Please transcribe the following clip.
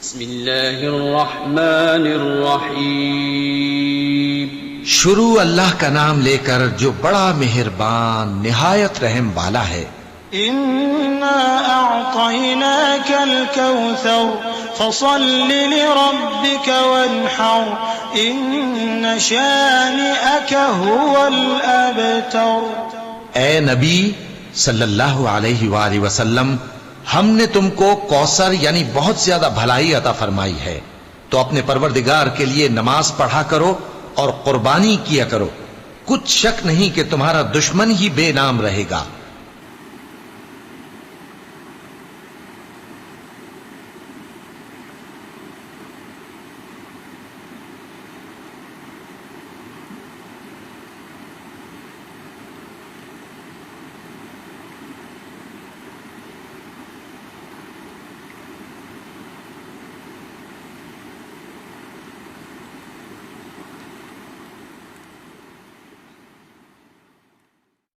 بسم اللہ الرحمن الرحیم شروع اللہ کا نام لے کر جو بڑا مہربان نہایت رحم والا ہے. إنا أعطيناك الكوثر فصل لربك وانحر إن شانئك هو الأبتر. اے نبی صلی اللہ علیہ وآلہ وسلم، ہم نے تم کو کوثر یعنی بہت زیادہ بھلائی عطا فرمائی ہے، تو اپنے پروردگار کے لیے نماز پڑھا کرو اور قربانی کیا کرو. کچھ شک نہیں کہ تمہارا دشمن ہی بے نام رہے گا.